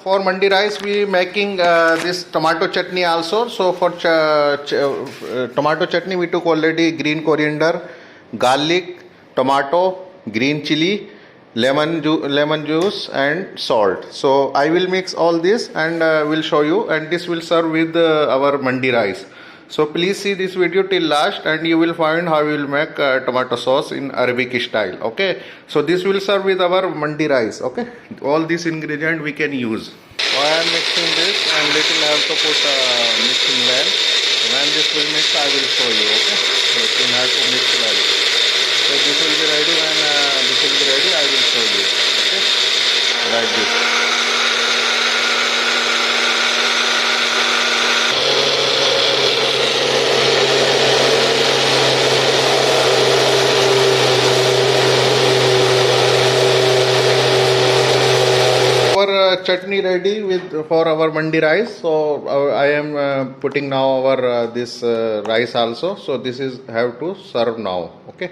for mandi rice we making this tomato chutney also. So for tomato chutney we took already green coriander, garlic, tomato, green chilli, lemon juice and salt. So I will mix all this and will show you, and this will serve with our mandi rice. So please see this video till last and you will find how we will make tomato sauce in Arabic style. Okay, so this will serve with our mandi rice. Okay, all these ingredients we can use. So I am mixing this and little I have to put mixing well. When this will mix I will show you. Okay, so you have to mix well. So this will be ready. When this will be ready I will show you. Okay, like this. Our chutney ready for our mandi rice. So I am putting now our this rice also. So this is have to serve now. Okay.